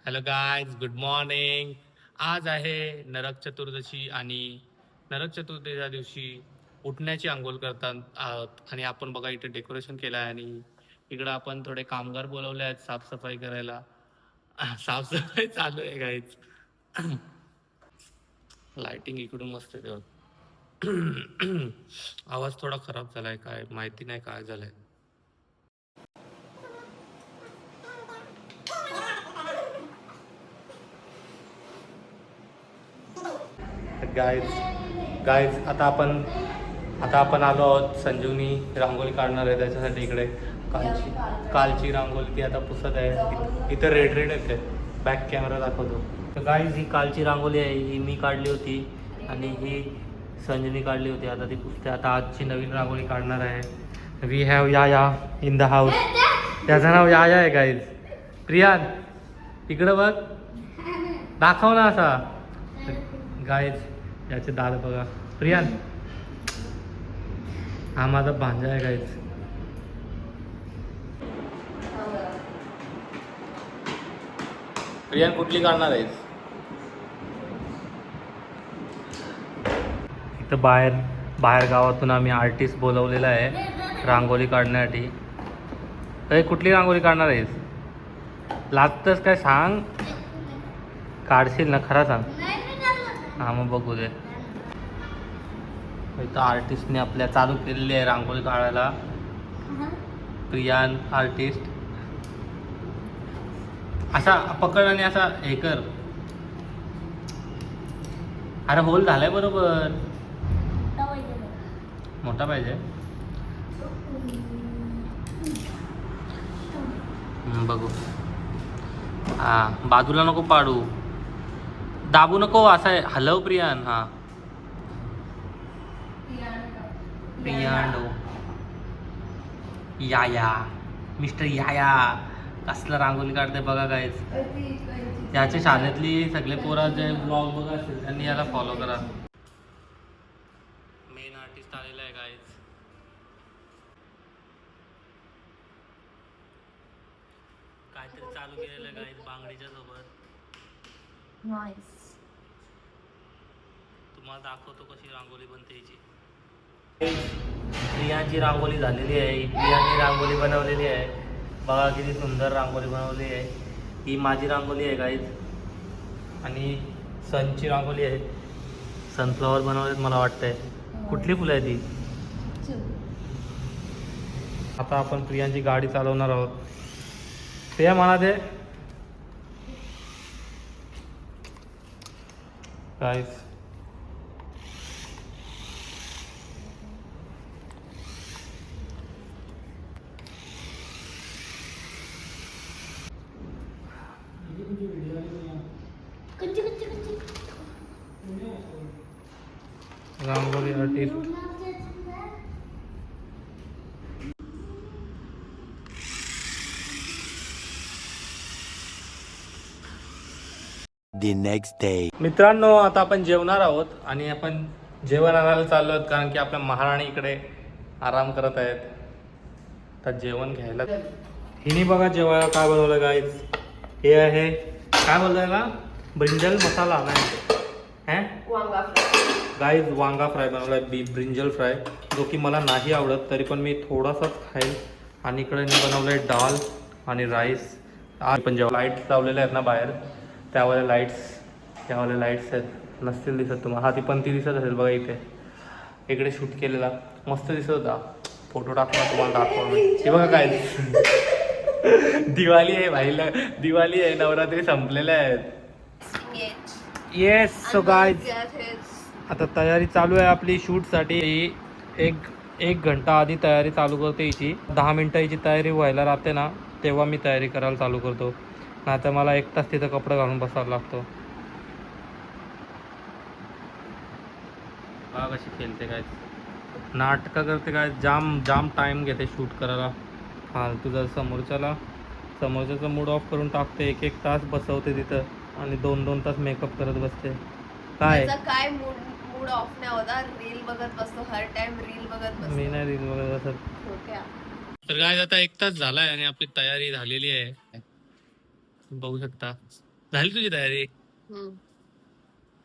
Hello guys, good morning. आज आहे नरक चतुर्दशी आणि नरक चतुर्दशीच्या दिवशी उठण्याची आंघोळ करतात आहोत आणि आपण बघा इथे डेकोरेशन केलं आहे आणि इकडं आपण थोडे कामगार बोलवले आहेत साफसफाई करायला. साफसफाई चालू आहे गाईज. लाइटिंग इकडून मस्त आहे तेव्हा. आवाज थोडा खराब झालाय, काय माहिती नाही काय झालंय. गाईज गाईज आता आपण आलो आहोत. संजीवनी रांगोळी काढणार आहे त्याच्यासाठी इकडे कालची कालची रांगोळी ती आता पुसत आहे. इथं रेड रेड येते. बॅक कॅमेरा दाखवतो. तर गाईज ही कालची रांगोळी आहे, ही मी काढली होती आणि ही संजीवनी काढली होती. आता ती पुसते. आता आजची नवीन रांगोळी काढणार आहे. वी हॅव या इन द हाऊस. त्याचं नाव या आहे गाईज. प्रियान इकडं बघ, दाखव ना असा. गाईज याचे दाद बघा. प्रियान हा माझा भांजा आहे गाईज. प्रियान कुठली काढणार आहेस? इथं बाहेर बाहेर गावातून आम्ही आर्टिस्ट बोलवलेला आहे रांगोळी काढण्यासाठी. अरे कुठली रांगोळी काढणार आहेस? लागतंच काय सांग, काढशील ना? खरा सांग. हा मग बघू दे. इथं आर्टिस्टने आपल्या चालू केलेली आहे रांगोळी काढायला. प्रियान आर्टिस्ट असा पकड आणि असा हे कर. अरे होल झालाय बरोबर. मोठा पाहिजे. बघू. हा बाजूला नको पाडू, दाबू नको, असं आहे. हलव प्रियान. हा प्रियानो या मिस्टर या कसलं रांगोळी काढते बघा गाईज. याच्या शाळेतली सगळे पोरं जे ब्लॉग बघा असेल त्यांनी याला फॉलो करा. मेन आर्टिस्ट आलेला आहे गाईज. काहीतरी चालू केलेलं आहे गाईज बांगडीच्या सोबत. तुम्हाला दाखवतो कशी रांगोळी बनते याची. प्रियांची रांगोळी झालेली आहे. प्रियांनी रांगोळी बनवलेली आहे. बघा किती सुंदर रांगोळी बनवली आहे. ही माझी रांगोळी आहे गाईज आणि सनची रांगोळी आहे. सनफ्लॉवर बनवलेत मला वाटतंय. कुठली फुलं आहे ती? आता आपण प्रियांची गाडी चालवणार आहोत. प्रिया म्हणा दे guys. Rangoli artist The next day. मित्रांनो, आता आपण जेवणार आहोत आणि आपण जेवण आणायला चाललो आहोत कारण की आपल्या महाराणी इकडे आराम करत आहेत. तर जेवण घ्यायला हिने बघा जेवायला काय बनवलं गाईज. हे आहे काय बोलताय ना, ब्रिंजल मसाला नाही है गाईज. वांगा फ्राय बनवलाय, ब्रिंजल फ्राय, जो की मला नाही आवडत तरी पण मी थोडासाच खाईल. आणि इकडे बनवलंय डाल आणि राईस. आज पण जेव्हा लाईट्स लावलेल्या आहेत ना बाहेर, त्यावाले लाईट्स आहेत, नसतील दिसत तुम्हाला. हा ती पण ती दिसत असेल बघा इथे. इकडे शूट केलेला मस्त दिसत होता. फोटो टाकून तुम्हाला दाखवा. हे बघा काय दिवाळी आहे भाईला, दिवाळी आहे, नवरात्री संपलेल्या आहेत. येस सो गाईज आता तयारी चालू आहे आपली शूटसाठी. एक घंटा आधी तयारी चालू करते हिची. 10 मिनटं हिची तयारी व्हायला राहते ना, तेव्हा मी तयारी करायला चालू करतो. नाही तर मला 1 तास तिथं कपडे घालून बसावा लागतो. बघा कशी खेळते काय, नाटकं करते काय. जाम टाईम घेते शूट करायला. फालतू जर समोरच्याचा मूड ऑफ करून टाकते. 1 तास बसवते तिथं आणि 2 तास मेकअप करत बसते. काय मूड ऑफ नाही होता, रील बघत बसतो हर टाइम. रील बघत बसतो. मी नाही रील बघत बसत. तर काय आता 1 तास झालाय आणि आपली तयारी झालेली आहे, बघू शकता. झाली तुझी तयारी? हम्म.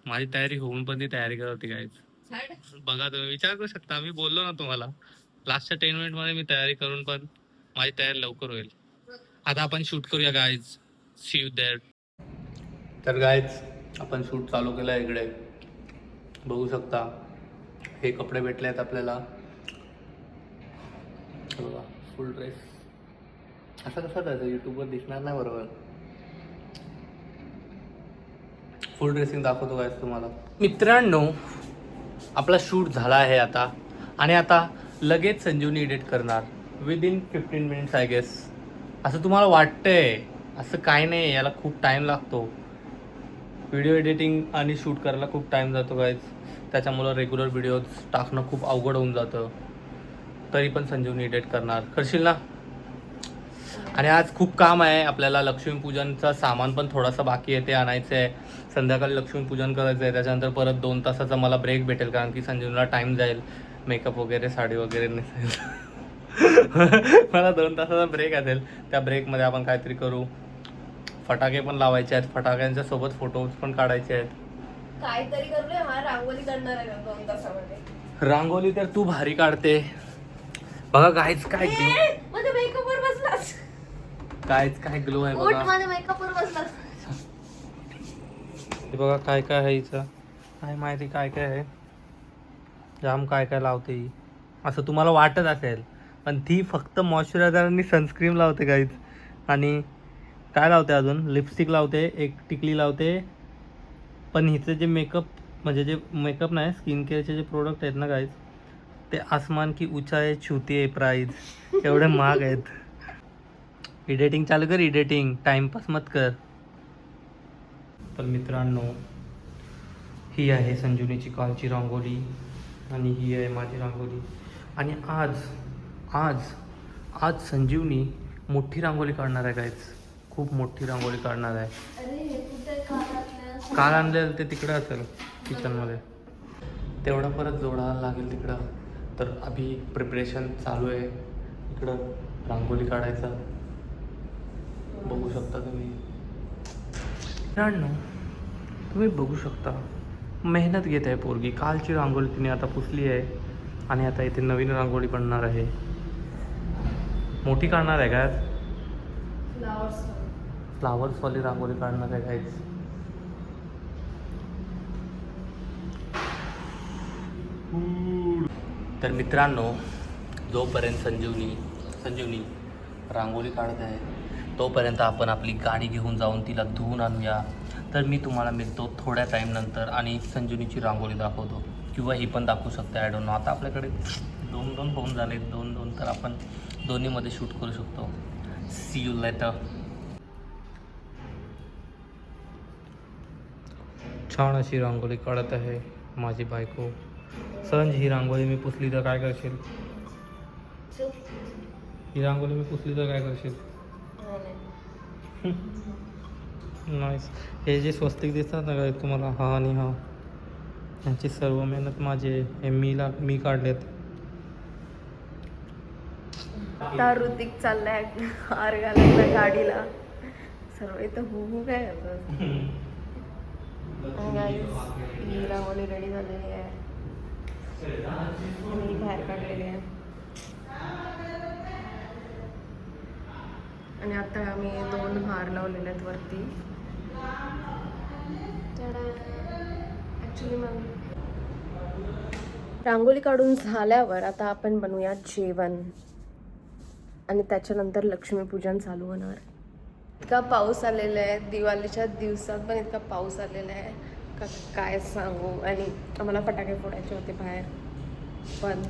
माझी तयारी होऊन पण ती तयारी करत होती काय. छान. बघा तुम्ही विचार करू शकता, मी बोललो ना तुम्हाला लास्टच्या 10 मिनिट मध्ये मी तयारी करून पण माझी तयारी लवकर होईल. आता आपण शूट करूया गाईज. See you there. तर गाईज आपण शूट चालू केलं इकडे. बघू शकता हे कपडे भेटले आहेत आपल्याला. बघा फुल ड्रेस. असं कसं जायचं, यूट्यूबवर दिसणार नाही बरोबर. फुल ड्रेसिंग दाखवतो गाईज तुम्हाला. मित्रांनो आपला शूट झाला आहे आता, आणि आता लगेच संजीवनी एडिट करणार विदिन 15 मिनिट्स आय गेस. असं तुम्हाला वाटतंय, असं काय नाही, याला खूप टाईम लागतो. व्हिडिओ एडिटिंग आणि शूट करायला खूप टाईम जातो गाईज. त्याच्यामुळं रेग्युलर व्हिडिओज टाकणं खूप अवघड होऊन जातं. तरी पण संजीवनी एडिट करणार, करशील ना? आणि आज खूप काम आहे आपल्याला. लक्ष्मीपूजनचं सामान पण थोडंसं बाकी आहे, ते आणायचं आहे. संध्याकाळी लक्ष्मीपूजन करायचं आहे. त्याच्यानंतर परत 2 तासाचा मला ब्रेक भेटेल, कारण की संजीवनीला टाईम जाईल मेकअप वगैरे, साडी वगैरे नेसेल. मला 2 तासाचा ब्रेक असेल. त्या ब्रेकमध्ये आपण काहीतरी करू. फटाके पण लावायचे आहेत, फटाक्यांच्या सोबत फोटोज पण काढायचे आहेत. काहीतरी करूया. हा रांगोळी करणार आहे 2 तासामध्ये. रांगोळी तर तू भारी काढते. बघा गाईज काय ग्लो, मध्ये मेकअपवर बसलास. गाईज काय ग्लो आहे उठ, बघा. मध्ये मेकअपवर बसलास. हे बघा काय काय आहे हिचं, काय माहिती काय काय आहे. जाम काय काय लावते ही, असं तुम्हाला वाटत असेल, पण ती फक्त मॉइश्चरायझर आणि सनस्क्रीन लावते गाईज. आणि काय लावते अजून, लिपस्टिक लावते, एक टिकली लावते. पण हिचं जे मेकअप, म्हणजे जे मेकअप नाही, स्किन केअरचे जे प्रोडक्ट आहेत ना गाईज, ते आसमान की ऊंचाई छूती आहे प्राइस. एवढे महाग आहेत. एडिटिंग चालू कर, एडिटिंग, टाइमपास मत कर. तर मित्रांनो ही आहे संजीवनीची कालची रांगोळी, आणि ही आहे माझी रांगोळी. आणि आज आज आज संजीवनी मोठी रांगोळी काढणार आहे गाईज. खूप मोठी रांगोळी काढणार आहे. अरे हे कुठे काढायला? काल आणलेलं ते तिकडं असेल किचनमध्ये, तेवढं परत जोडायला लागेल तिकडं. तर अभी प्रिपरेशन चालू आहे इकडं रांगोळी काढायचं. बघू शकता तुम्ही मित्रांनो, तुम्ही बघू शकता मेहनत घेत आहे पोरगी. कालची रांगोळी तिने आता पुसली आहे, आणि आता इथे नवीन रांगोळी बनणार आहे. मोठी काढणार आहे काय? फ्लावर्सवाली रांगोळी काढणार आहे काहीच. तर मित्रांनो जोपर्यंत संजीवनी रांगोळी काढत आहे, तोपर्यंत आपण आपली गाडी घेऊन जाऊन तिला धुवून आणूया. तर मी तुम्हाला मिळतो थोड्या टाईम नंतर, आणि संजीवनीची रांगोळी दाखवतो, किंवा ही पण दाखवू शकते, आय डोंट नो. आता आपल्याकडे 2 फोन झाले, 2 तर आपण दोन्हीमध्ये शूट करू शकतो. See you later. छान अशी रांगोळी काढत आहे माझी बायको. संज, ही रांगोळी मी पुसली तर काय करशील? ही रांगोळी मी पुसली तर काय करशील? नाईस. हे जे स्वस्तिक दिसतात ना काय तुम्हाला, हा आणि हा, ह्याची सर्व मेहनत माझी आहे. हे मी काढलेत. आता ऋतिक चाललाय हार घालायला गाडीला. सर्व इथं हू काय होतं. ही रांगोळी रेडी झालेली आहे, आणि ही बाहेर काढलेली आहे. आणि आता आम्ही 2 हार लावलेले आहेत वरती. ॲक्च्युली मग रांगोळी काढून झाल्यावर आता आपण बनवूया जेवण, आणि त्याच्यानंतर लक्ष्मीपूजन चालू होणार. इतका पाऊस आलेला आहे, दिवाळीच्या दिवसात पण इतका पाऊस आलेला आहे का काय सांगू. आणि आम्हाला फटाके फोडायचे होते बाहेर, पण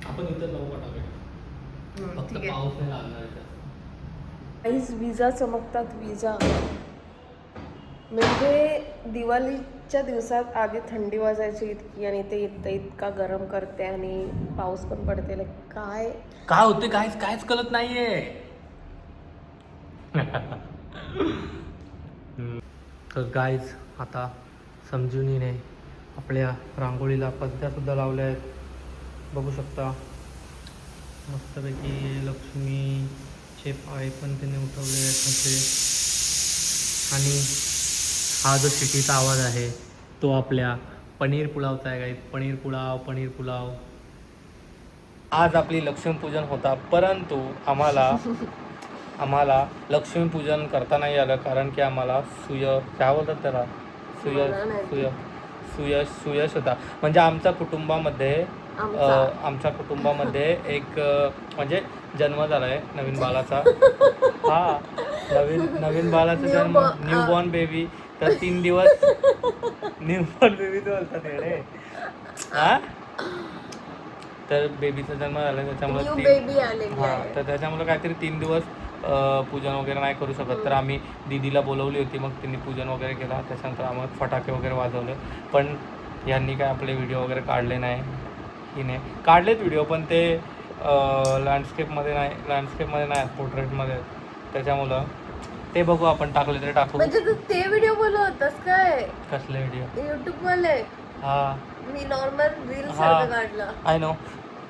आपण इथं जाऊ फटाके, फक्त ठीक आहे. पाऊस नाही लागणार इथं. काहीच विजा चमकतात, विजा. म्हणजे दिवाळीच्या दिवसात आधी थंडी वाजायची इतकी, आणि ते इतका गरम करते, आणि पाऊस पण पडते. काय होते काहीच कळत नाहीये. तर गाईज आता संजीवनीने आपल्या रांगोळीला पत्त्या सुद्धा लावल्या आहेत. बघू शकता मस्तपैकी लक्ष्मीची आमचे पाय पण त्याने उठवले आहेत असे. आणि हा जो शिटीचा आवाज आहे तो आपल्या पनीर पुलावचा आहे गाईज. पनीर पुलाव. आज आपली लक्ष्मीपूजन होता, परंतु आम्हाला लक्ष्मीपूजन करता नाही आलं कारण की आम्हाला काय बोलतात त्याला सुयश होता. म्हणजे आमच्या कुटुंबामध्ये एक म्हणजे जन्म झाला आहे नवीन बाळाचा. हा नवीन बाळाचा जन्म, न्यूबॉर्न बेबी. तर 3 दिवस न्यूबॉर्न बेबी बोलतात येडे. हा तर बेबीचा जन्म झाला त्याच्यामुळे तर त्याच्यामुळे काहीतरी 3 दिवस पूजन वगैरे नाही करू शकत. तर आम्ही दीदीला बोलवली होती, मग तिने पूजन वगैरे केला. त्याच्यानंतर आम्ही फटाके वगैरे वाजवले. पण यांनी काय आपले व्हिडिओ वगैरे काढले नाही. हिने काढलेत व्हिडिओ, पण ते लँडस्केपमध्ये नाही पोर्ट्रेटमध्ये. त्याच्यामुळं ते बघू, आपण टाकले तरी टाकू. म्हणजे तू ते व्हिडिओ बोलवतस काय? कसले व्हिडिओ? युट्यूब वाले. हा मी नॉर्मल रील सारखं काढला. I know.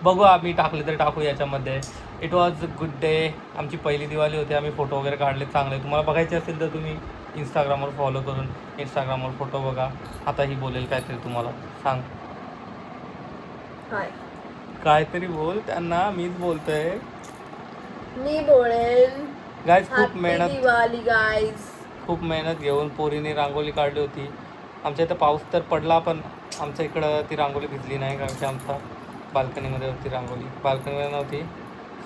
बघू, आम्ही टाकले तरी टाकू याच्यामध्ये. It was good day. आमची पहिली दिवाळी होती. आम्ही फोटो वगैरे काढले चांगले. तुम्हाला बघायचे असेल तर तुम्ही इंस्टाग्रामवर फॉलो करून इंस्टाग्रामवर फोटो बघा. आता ही बोलेल काहीतरी, तुम्हाला सांग काहीतरी बोल. त्यांना मीच बोलतोय. मी बोलेल गाईज खूप मेहनत घेऊन पोरीने रांगोळी काढली होती. आमच्या इथं पाऊस तर पडला, पण आमच्या इकडं ती रांगोळी भिजली नाही कारण की आमचा बाल्कनीमध्ये होती रांगोळी. बाल्कनीमध्ये नव्हती,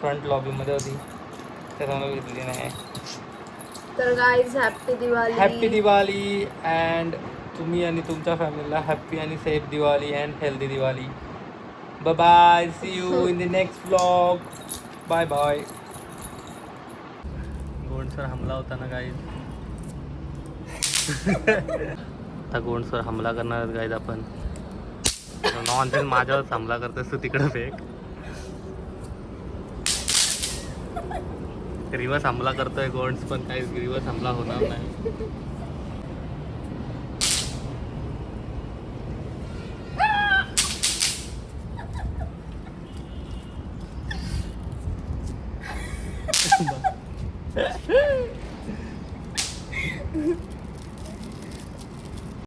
फ्रंट लॉबीमध्ये होती, त्याच्यामुळे भिजली नाही. तर गाईज हॅपी दिवाळी अँड तुम्ही आणि तुमच्या फॅमिलीला हॅपी आणि safe Diwali and healthy Diwali. Bye. See you in the next vlog. Bye. गोंडसर हमला होता ना गाईज. आता गोंडसर हमला करणार आहेत गाईज. आपण नॉनसेन्स माझ्यावरच हमला करतोस तू, तिकडं फेक. रिवर्स हमला करतोय गोंड्स, पण काही रिवर्स हमला होणार नाही.